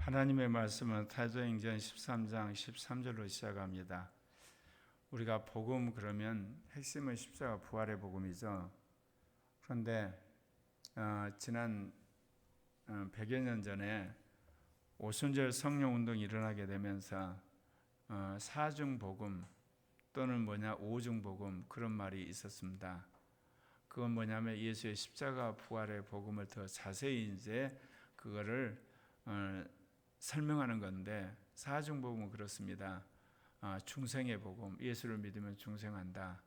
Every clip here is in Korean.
하나님의 말씀은 사도행전 13장 13절로 시작합니다. 우리가 복음 그러면 핵심은 십자가 부활의 복음이죠. 그런데 지난 100여 년 전에 오순절 성령운동이 일어나게 되면서 사중복음 또는 오중복음 그런 말이 있었습니다. 그건 뭐냐면 예수의 십자가 부활의 복음을 더 자세히 이제 그거를 설명하는 건데, 사중복음은 그렇습니다. 중생의 복음, 예수를 믿으면 중생한다.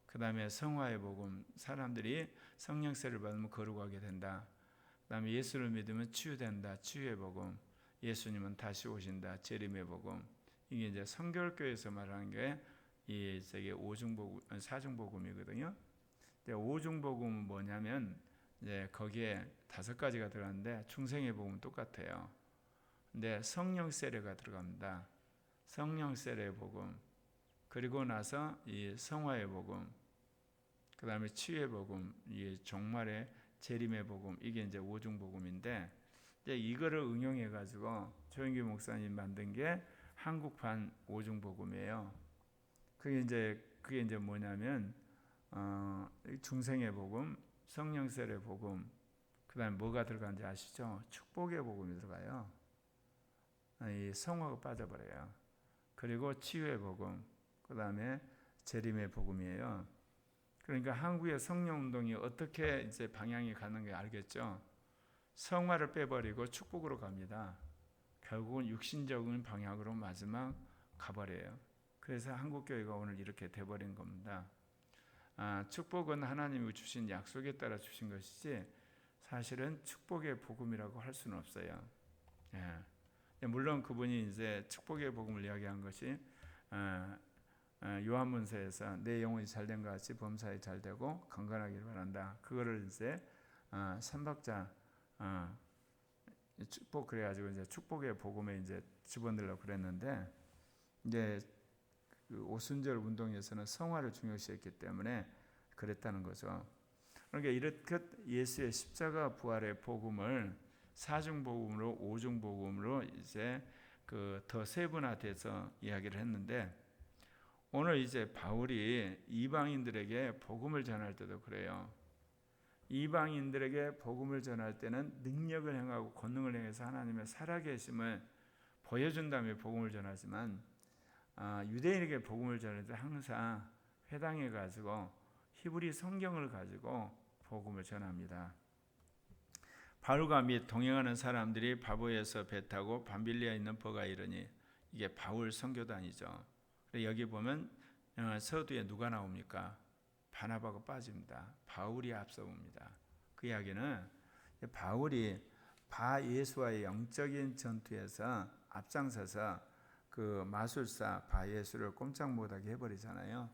그 다음에 성화의 복음, 사람들이 성령세를 받으면 거룩하게 된다. 그 다음에 예수를 믿으면 치유된다. 치유의 복음, 예수님은 다시 오신다. 재림의 복음. 이게 이제 성결교에서 말하는 게 이 오중복음, 사중복음이거든요. 오중복음은 뭐냐면 이제 거기에 5가지가 들어가는데 중생의 복음은 똑같아요. 근데 성령 세례가 들어갑니다. 성령 세례의 복음, 그리고 나서 이 성화의 복음, 그 다음에 치유의 복음, 이 종말의 재림의 복음, 이게 이제 오중 복음인데, 이제 이거를 응용해 가지고 조영기 목사님 만든 게 한국판 오중 복음이에요. 그게 이제 뭐냐면 중생의 복음, 성령 세례 복음, 그 다음에 뭐가 들어가는지 아시죠? 축복의 복음이 들어가요. 이 성화가 빠져버려요. 그리고 치유의 복음, 그 다음에 재림의 복음이에요. 그러니까 한국의 성령운동이 어떻게 이제 방향이 가는 게 알겠죠? 성화를 빼버리고 축복으로 갑니다. 결국은 육신적인 방향으로 마지막 가버려요. 그래서 한국교회가 오늘 이렇게 돼버린 겁니다. 축복은 하나님이 주신 약속에 따라 주신 것이지 사실은 축복의 복음이라고 할 수는 없어요. 물론 그분이 이제 축복의 복음을 이야기한 것이 요한문서에서 내 영혼이 잘된 것 같이 범사에 잘되고 건강하기를 바란다. 그거를 이제 삼박자 축복 그래가지고 이제 축복의 복음에 이제 집어넣으려고 그랬는데, 이제 그 오순절 운동에서는 성화를 중요시했기 때문에 그랬다는 거죠. 그러니까 이렇게 예수의 십자가 부활의 복음을 사중복음으로 오중복음으로 이제 그 더 세분화돼서 이야기를 했는데, 오늘 이제 바울이 이방인들에게 복음을 전할 때도 그래요. 이방인들에게 복음을 전할 때는 능력을 행하고 권능을 행해서 하나님의 살아계심을 보여준 다음에 복음을 전하지만, 유대인에게 복음을 전할 때 항상 회당에 가지고 히브리 성경을 가지고 복음을 전합니다. 바울과 및 동행하는 사람들이 바보에서 배 타고 밤빌리아에 있는 버가 이르니, 이게 바울 선교단이죠. 여기 보면 서두에 누가 나옵니까? 바나바가 빠집니다. 바울이 앞서 옵니다. 그 이야기는 바울이 바 예수와의 영적인 전투에서 앞장서서 그 마술사 바 예수를 꼼짝 못하게 해버리잖아요.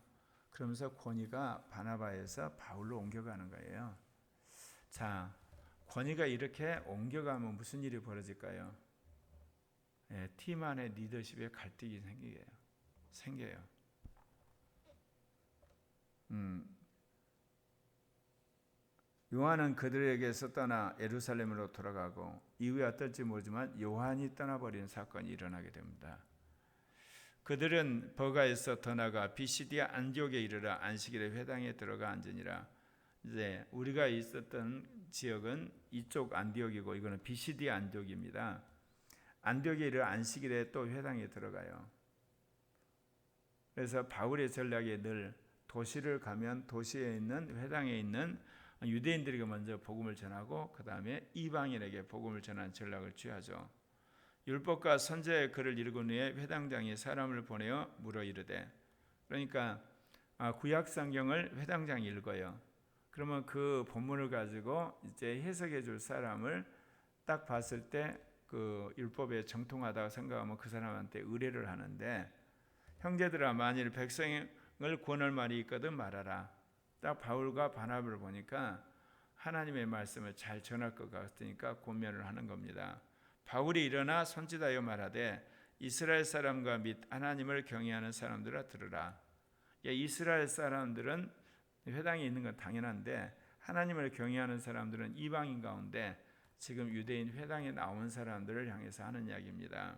그러면서 권위가 바나바에서 바울로 옮겨가는 거예요. 자, 권위가 이렇게 옮겨가면 무슨 일이 벌어질까요? 팀 안의 리더십에 갈등이 생겨요. 요한은 그들에게서 떠나 예루살렘으로 돌아가고, 이후에 어떨지 모르지만 요한이 떠나버리는 사건이 일어나게 됩니다. 그들은 버가에서 더 나가 비시디아 안디옥에 이르러 안식일에 회당에 들어가 앉으니라. 이제 우리가 있었던 지역은 이쪽 안디옥이고, 이거는 비시디아 안디옥입니다. 안디옥에 이르러 안식일에 또 회당에 들어가요. 그래서 바울의 전략이 늘 도시를 가면 도시에 있는 회당에 있는 유대인들에게 먼저 복음을 전하고 그 다음에 이방인에게 복음을 전하는 전략을 취하죠. 율법과 선지자의 글을 읽은 후에 회당장이 사람을 보내어 물어 이르되, 그러니까 구약 성경을 회당장이 읽어요. 그러면 그 본문을 가지고 이제 해석해 줄 사람을 딱 봤을 때 그 율법에 정통하다고 생각하면 그 사람한테 의뢰를 하는데, 형제들아 만일 백성을 구원할 말이 있거든 말하라. 딱 바울과 바나바를 보니까 하나님의 말씀을 잘 전할 것 같으니까 권면을 하는 겁니다. 바울이 일어나 손짓하여 말하되, 이스라엘 사람과 및 하나님을 경외하는 사람들아 들으라. 이스라엘 사람들은 회당에 있는 건 당연한데, 하나님을 경외하는 사람들은 이방인 가운데 지금 유대인 회당에 나온 사람들을 향해서 하는 이야기입니다.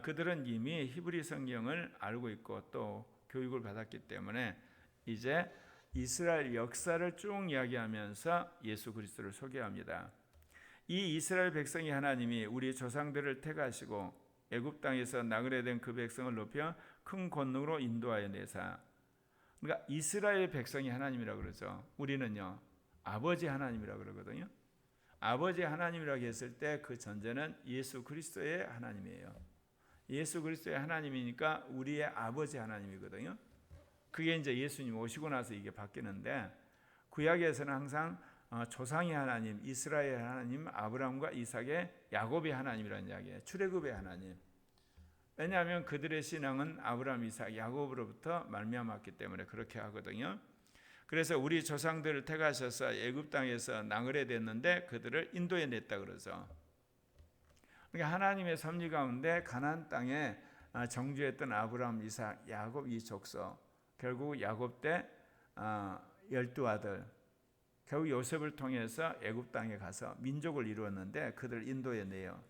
그들은 이미 히브리 성경을 알고 있고 또 교육을 받았기 때문에 이제 이스라엘 역사를 쭉 이야기하면서 예수 그리스도를 소개합니다. 이 이스라엘 백성이 하나님이 우리 조상들을 택하시고 애굽 땅에서 나그네된 그 백성을 높여 큰 권능으로 인도하여 내사. 그러니까 이스라엘 백성이 하나님이라고 그러죠. 우리는요 아버지 하나님이라고 그러거든요. 아버지 하나님이라고 했을 때 그 전제는 예수 그리스도의 하나님이에요. 예수 그리스도의 하나님이니까 우리의 아버지 하나님이거든요. 그게 이제 예수님 오시고 나서 이게 바뀌는데 구약에서는 항상 조상의 하나님, 이스라엘 하나님, 아브라함과 이삭의 야곱의 하나님이라는 이야기예요. 출애굽의 하나님. 왜냐하면 그들의 신앙은 아브라함, 이삭, 야곱으로부터 말미암았기 때문에 그렇게 하거든요. 그래서 우리 조상들을 택하셔서 애굽 땅에서 나그네 됐는데 그들을 인도에 냈다 그러죠. 그러니까 하나님의 섭리 가운데 가나안 땅에 정주했던 아브라함, 이삭, 야곱 이 족속, 결국 야곱 때 12아들, 결국 요셉을 통해서 애굽 땅에 가서 민족을 이루었는데 그들을 인도에 내요.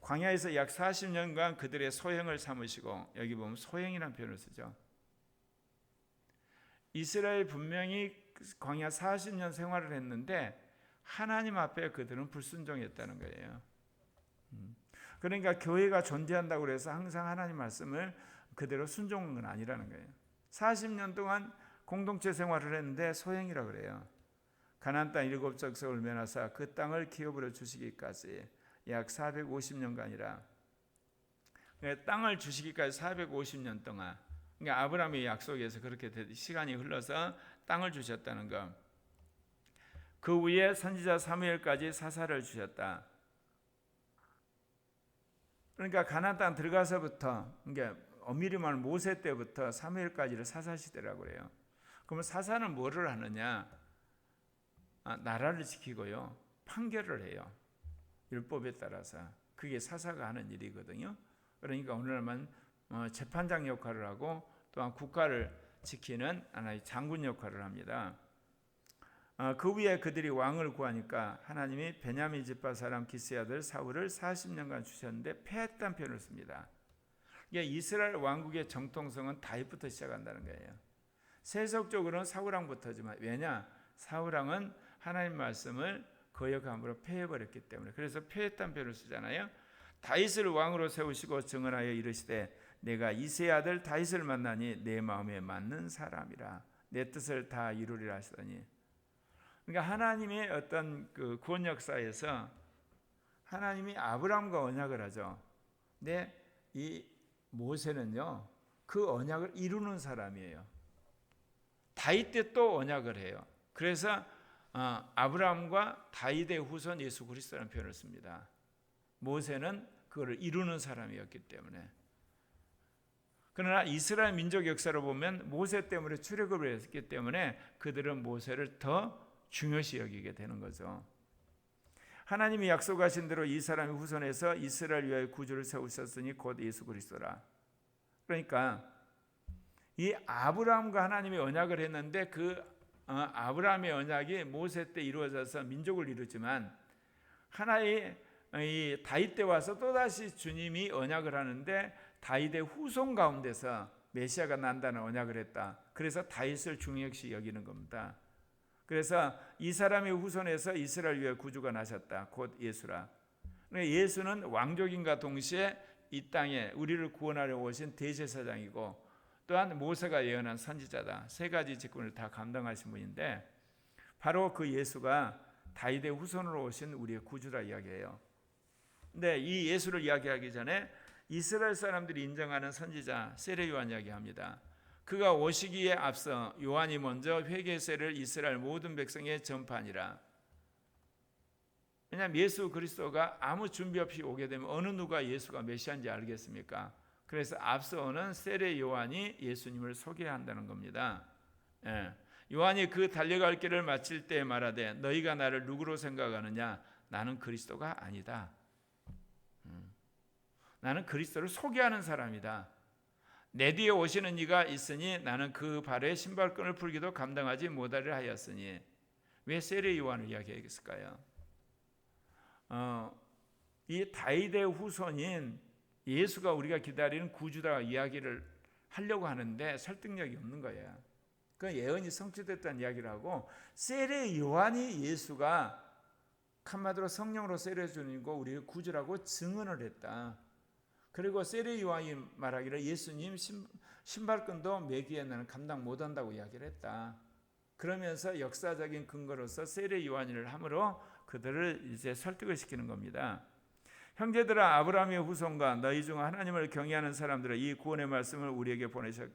광야에서 약 40년간 그들의 소형을 삼으시고, 여기 보면 소형이라는 표현을 쓰죠. 이스라엘 분명히 광야 40년 생활을 했는데 하나님 앞에 그들은 불순종했다는 거예요. 그러니까 교회가 존재한다고 해서 항상 하나님 말씀을 그대로 순종한 건 아니라는 거예요. 40년 동안 공동체 생활을 했는데 소형이라고 그래요. 가나안 땅 7족속을 면하사 그 땅을 기업으로 주시기까지 약 450년간이라. 그러니까 땅을 주시기까지 450년 동안, 그러니까 아브라함의 약속에서 그렇게 시간이 흘러서 땅을 주셨다는 것. 그 위에 선지자 사무엘까지 사사를 주셨다. 그러니까 가나안 땅 들어가서부터, 그러니까 엄밀히 말하면 모세 때부터 사무엘까지를 사사 시대라고 그래요. 그러면 사사는 뭐를 하느냐? 나라를 지키고요, 판결을 해요. 율법에 따라서. 그게 사사가 하는 일이거든요. 그러니까 오늘날만 재판장 역할을 하고 또한 국가를 지키는 하나의 장군 역할을 합니다. 그 위에 그들이 왕을 구하니까 하나님이 베냐민 지파 사람 기스의 아들 사울을 40년간 주셨는데 패했다는 표현을 씁니다. 그러니까 이스라엘 왕국의 정통성은 다윗부터 시작한다는 거예요. 세속적으로는 사울왕부터지만, 왜냐? 사울왕은 하나님 말씀을 거역함으로 패해버렸기 때문에. 그래서 패했다는 표현을 쓰잖아요. 다윗을 왕으로 세우시고 증언하여 이르시되 내가 이새의 아들 다윗을 만나니 내 마음에 맞는 사람이라 내 뜻을 다 이루리라 하시더니. 그러니까 하나님의 어떤 그 구원 역사에서 하나님이 아브라함과 언약을 하죠. 근데 이 모세는요 그 언약을 이루는 사람이에요. 다윗 때 또 언약을 해요. 그래서 아브라함과 다윗의 후손 예수 그리스도라는 표현을 씁니다. 모세는 그거를 이루는 사람이었기 때문에. 그러나 이스라엘 민족 역사를 보면 모세 때문에 출애굽을 했기 때문에 그들은 모세를 더 중요시 여기게 되는 거죠. 하나님이 약속하신 대로 이 사람의 후손에서 이스라엘 위하여 구주를 세우셨으니 곧 예수 그리스도라. 그러니까 이 아브라함과 하나님이 언약을 했는데 그 아브라함의 언약이 모세 때 이루어져서 민족을 이루지만, 하나의 이 다윗 때 와서 또다시 주님이 언약을 하는데 다윗의 후손 가운데서 메시아가 난다는 언약을 했다. 그래서 다윗을 중요시 여기는 겁니다. 그래서 이 사람의 후손에서 이스라엘 위에 구주가 나셨다. 곧 예수라. 예수는 왕족인과 동시에 이 땅에 우리를 구원하려 오신 대제사장이고 또한 모세가 예언한 선지자다. 세 가지 직분을 다 감당하신 분인데 바로 그 예수가 다윗의 후손으로 오신 우리의 구주라 이야기해요. 근데 이 예수를 이야기하기 전에 이스라엘 사람들이 인정하는 선지자 세례 요한 이야기합니다. 그가 오시기에 앞서 요한이 먼저 회개세를 이스라엘 모든 백성에 전파하니라. 왜냐하면 예수 그리스도가 아무 준비 없이 오게 되면 어느 누가 예수가 메시아인지 알겠습니까? 그래서 앞서오는 세례 요한이 예수님을 소개한다는 겁니다. 요한이 그 달려갈 길을 마칠 때 말하되 너희가 나를 누구로 생각하느냐? 나는 그리스도가 아니다. 나는 그리스도를 소개하는 사람이다. 내 뒤에 오시는 이가 있으니 나는 그 발에 신발끈을 풀기도 감당하지 못하리라 하였으니. 왜 세례 요한을 이야기했을까요? 이 다윗의 후손인 예수가 우리가 기다리는 구주다 이야기를 하려고 하는데 설득력이 없는 거예요. 그 예언이 성취됐다는 이야기를 하고 세례 요한이 예수가 한마디로 성령으로 세례 주님이고 우리의 구주라고 증언을 했다. 그리고 세례 요한이 말하기를 예수님 신발끈도 매기에 나는 감당 못한다고 이야기를 했다. 그러면서 역사적인 근거로서 세례 요한을 함으로 그들을 이제 설득을 시키는 겁니다. 형제들아, 아브라함의 후손과 너희 중 하나님을 경외하는 사람들은 이 구원의 말씀을 우리에게 보내셨.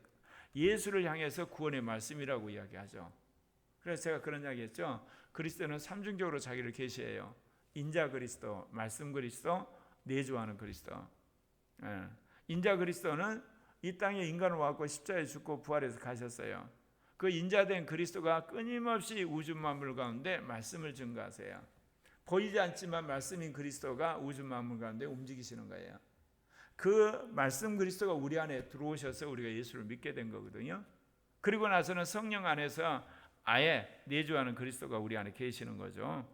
예수를 향해서 구원의 말씀이라고 이야기하죠. 그래서 제가 그런 이야기했죠. 그리스도는 삼중적으로 자기를 계시해요. 인자 그리스도, 말씀 그리스도, 내주하는 그리스도. 인자 그리스도는 이 땅에 인간을 왔고 십자가에 죽고 부활해서 가셨어요. 그 인자된 그리스도가 끊임없이 우주 만물 가운데 말씀을 증거하세요. 보이지 않지만 말씀인 그리스도가 우주 만물 가운데 움직이시는 거예요. 그 말씀 그리스도가 우리 안에 들어오셔서 우리가 예수를 믿게 된 거거든요. 그리고 나서는 성령 안에서 아예 내주하는 그리스도가 우리 안에 계시는 거죠.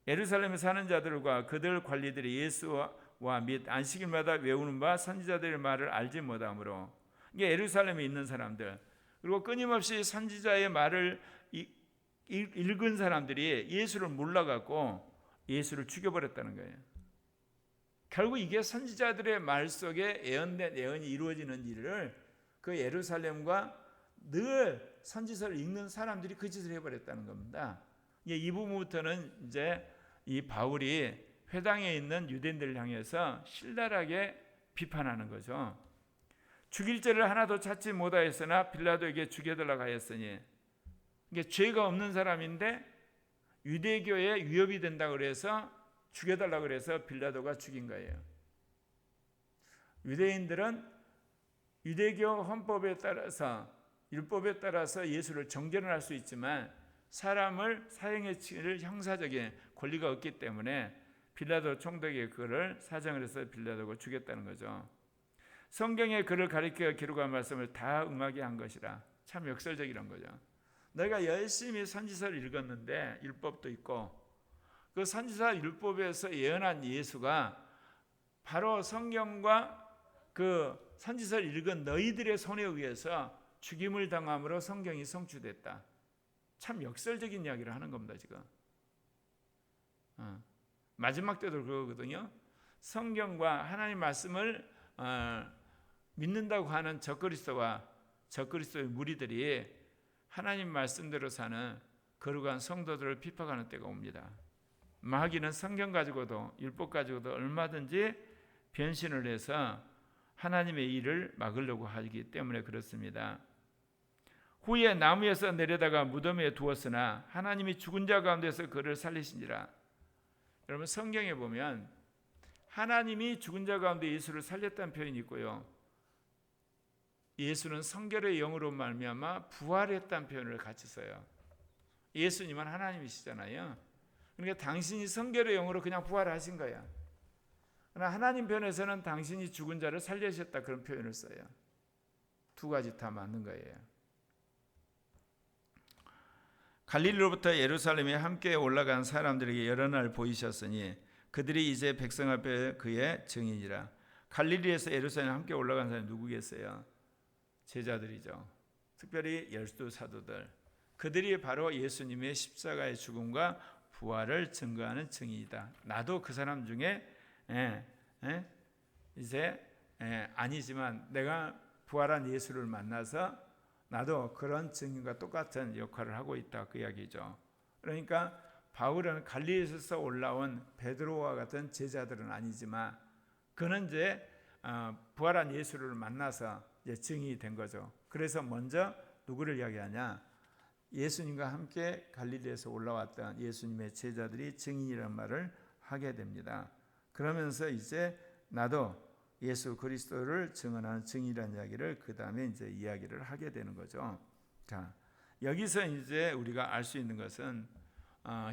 예루살렘에 사는 자들과 그들 관리들이 예수와 및 안식일마다 외우는 바 선지자들의 말을 알지 못하므로, 이게 예루살렘에 있는 사람들, 그리고 끊임없이 선지자의 말을 읽은 사람들이 예수를 몰라갖고 예수를 죽여버렸다는 거예요. 결국 이게 선지자들의 말 속에 예언된 예언이 이루어지는 일을 그 예루살렘과 늘 선지서를 읽는 사람들이 그 짓을 해버렸다는 겁니다. 이 부분부터는 이제 이 바울이 회당에 있는 유대인들을 향해서 신랄하게 비판하는 거죠. 죽일 죄를 하나도 찾지 못하였으나 빌라도에게 죽여달라고 하였으니, 이게 죄가 없는 사람인데 유대교에 위협이 된다고 그래서 죽여달라고 그래서 빌라도가 죽인 거예요. 유대인들은 유대교 헌법에 따라서 율법에 따라서 예수를 정죄를 할 수 있지만 사람을 사형에 치를 형사적인 권리가 없기 때문에 빌라도 총독이 그를 사정을 해서 빌라도가 죽였다는 거죠. 성경에 그를 가리켜 기록한 말씀을 다 응하게 한 것이라. 참 역설적이란 거죠. 내가 열심히 선지서를 읽었는데 율법도 있고 그 선지서 율법에서 예언한 예수가 바로 성경과 그 선지서를 읽은 너희들의 손에 의해서 죽임을 당함으로 성경이 성취됐다. 참 역설적인 이야기를 하는 겁니다. 지금 마지막 때도 그거거든요. 성경과 하나님 말씀을 믿는다고 하는 적그리스도와 적그리스도의 무리들이 하나님 말씀대로 사는 거룩한 성도들을 핍박하는 때가 옵니다. 마귀는 성경 가지고도 율법 가지고도 얼마든지 변신을 해서 하나님의 일을 막으려고 하기 때문에 그렇습니다. 후에 나무에서 내려다가 무덤에 두었으나 하나님이 죽은 자 가운데서 그를 살리신지라. 여러분 성경에 보면 하나님이 죽은 자 가운데 예수를 살렸다는 표현이 있고요. 예수는 성결의 영으로 말미암아 부활했다는 표현을 같이 써요. 예수님은 하나님이시잖아요. 그러니까 당신이 성결의 영으로 그냥 부활하신 거야. 그러나 하나님 편에서는 당신이 죽은 자를 살리셨다 그런 표현을 써요. 두 가지 다 맞는 거예요. 갈릴리로부터 예루살렘에 함께 올라간 사람들에게 여러 날 보이셨으니 그들이 이제 백성 앞에 그의 증인이라. 갈릴리에서 예루살렘에 함께 올라간 사람이 누구겠어요? 제자들이죠. 특별히 열두 사도들. 그들이 바로 예수님의 십자가의 죽음과 부활을 증거하는 증인이다. 나도 그 사람 중에 아니지만 내가 부활한 예수를 만나서 나도 그런 증인과 똑같은 역할을 하고 있다 그 이야기죠. 그러니까 바울은 갈릴리에서 올라온 베드로와 같은 제자들은 아니지만 그는 이제 부활한 예수를 만나서 이제 증인이 된 거죠. 그래서 먼저 누구를 이야기하냐? 예수님과 함께 갈릴리에서 올라왔던 예수님의 제자들이 증인이라는 말을 하게 됩니다. 그러면서 이제 나도 예수 그리스도를 증언하는 증인이라는 이야기를 그 다음에 이제 이야기를 하게 되는 거죠. 자, 여기서 이제 우리가 알 수 있는 것은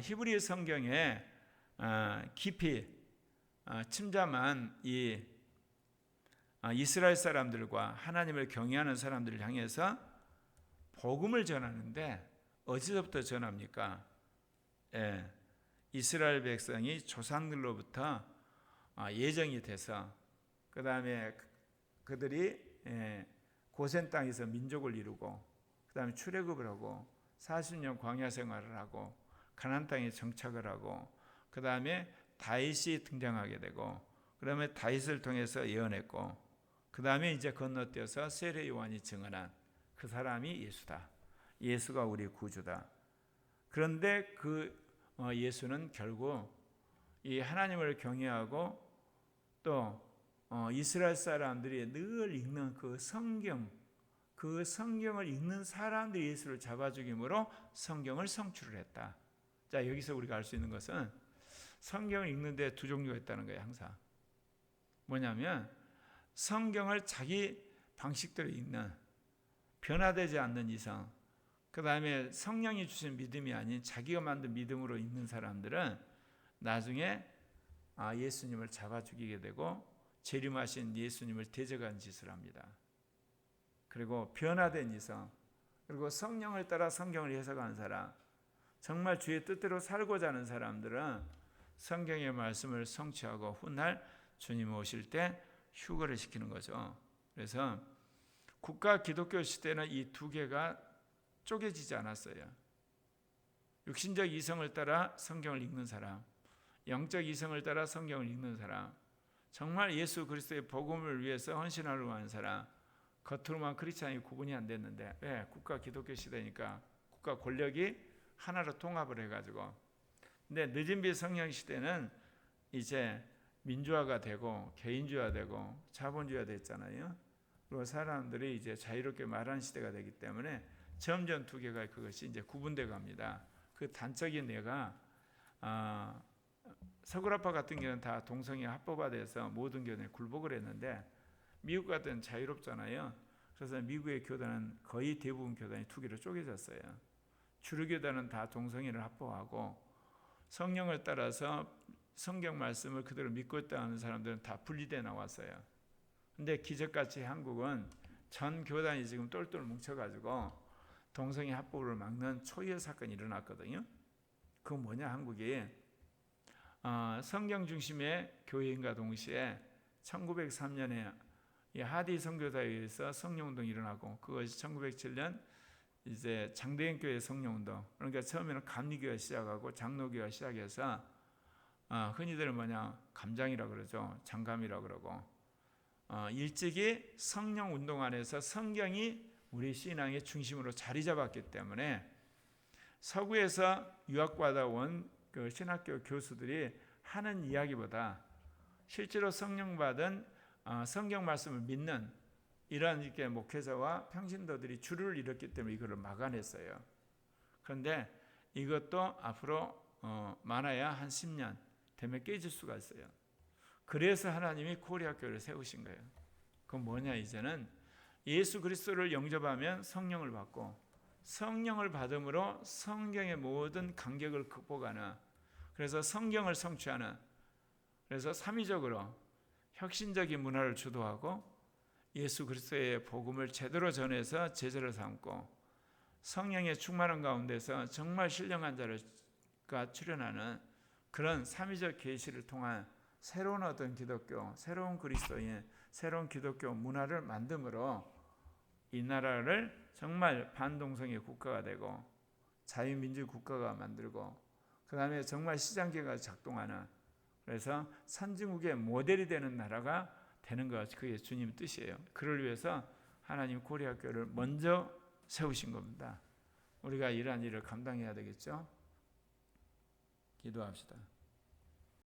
히브리 성경에 깊이 침잠한 이 이스라엘 사람들과 하나님을 경외하는 사람들을 향해서 복음을 전하는데 어디서부터 전합니까? 이스라엘 백성이 조상들로부터 예정이 돼서 그 다음에 그들이 고센 땅에서 민족을 이루고 그 다음에 출애굽을 하고 40년 광야 생활을 하고 가나안 땅에 정착을 하고 그 다음에 다윗이 등장하게 되고 그 다음에 다윗을 통해서 예언했고 그 다음에 이제 건너뛰어서 세례 요한이 증언한 그 사람이 예수다. 예수가 우리 구주다. 그런데 그 예수는 결국 이 하나님을 경외하고 또 이스라엘 사람들이 늘 읽는 그 성경을 읽는 사람들이 예수를 잡아 죽임으로 성경을 성취를 했다. 자, 여기서 우리가 알 수 있는 것은 성경을 읽는데 두 종류가 있다는 거예요. 항상 뭐냐면 성경을 자기 방식대로 읽는 변화되지 않는 이상 그 다음에 성령이 주신 믿음이 아닌 자기가 만든 믿음으로 읽는 사람들은 나중에 예수님을 잡아 죽이게 되고 재림하신 예수님을 대적한 짓을 합니다. 그리고 변화된 이성 그리고 성령을 따라 성경을 해석하는 사람 정말 주의 뜻대로 살고자 하는 사람들은 성경의 말씀을 성취하고 훗날 주님 오실 때 휴거를 시키는 거죠. 그래서 국가 기독교 시대는 이 두 개가 쪼개지지 않았어요. 육신적 이성을 따라 성경을 읽는 사람, 영적 이성을 따라 성경을 읽는 사람, 정말 예수 그리스도의 복음을 위해서 헌신하려고 하는 사람, 겉으로만 크리스찬이 구분이 안 됐는데 왜? 국가 기독교 시대니까 국가 권력이 하나로 통합을 해가지고 근데 늦은 비 성령 시대는 이제 민주화가 되고 개인주의가 되고 자본주의가 됐잖아요. 그리고 사람들이 이제 자유롭게 말하는 시대가 되기 때문에 점점 두 개가 그것이 이제 구분돼 갑니다. 그 단적인 예가 서구라파 같은 경우는 다 동성애 합법화돼서 모든 교단에 굴복을 했는데 미국 같은 자유롭잖아요. 그래서 미국의 교단은 거의 대부분 교단이 두 개로 쪼개졌어요. 주류 교단은 다 동성애를 합법화하고 성령을 따라서 성경 말씀을 그대로 믿고 있다는 사람들은 다 분리돼 나왔어요. 근데 기적같이 한국은 전 교단이 지금 똘똘 뭉쳐가지고 동성애 합법을 막는 초유의 사건이 일어났거든요. 그건 뭐냐? 한국이 성경 중심의 교회인과 동시에 1903년에 하디 선교사에 의해서 성령운동이 일어나고 그것이 1907년 이제 장대현 교회 성령운동 그러니까 처음에는 감리교회가 시작하고 장로교회가 시작해서 흔히들 감장이라고 그러죠. 장감이라고 그러고 일찍이 성령운동 안에서 성경이 우리 신앙의 중심으로 자리 잡았기 때문에 서구에서 유학받아 온 그 신학교 교수들이 하는 이야기보다 실제로 성령 받은 성경 말씀을 믿는 이러한 이렇게 목회자와 평신도들이 주를 이뤘기 때문에 이거를 막아냈어요. 그런데 이것도 앞으로 많아야 한 10년 되면 깨질 수가 있어요. 그래서 하나님이 코리아교회를 세우신 거예요. 그건 뭐냐? 이제는 예수 그리스도를 영접하면 성령을 받고 성령을 받음으로 성경의 모든 간격을 극복하는 그래서 성경을 성취하는 그래서 삼위적으로 혁신적인 문화를 주도하고 예수 그리스도의 복음을 제대로 전해서 제자를 삼고 성령의 충만한 가운데서 정말 신령한 자가 출현하는 그런 삼위적 계시를 통한 새로운 어떤 기독교, 새로운 그리스도인, 새로운 기독교 문화를 만듦으로 이 나라를 정말 반동성의 국가가 되고 자유민주 국가가 만들고 그 다음에 정말 시장계가 작동하는 그래서 선진국의 모델이 되는 나라가 되는 것 그게 주님 뜻이에요. 그를 위해서 하나님 코리아교회를 먼저 세우신 겁니다. 우리가 이러한 일을 감당해야 되겠죠? 기도합시다.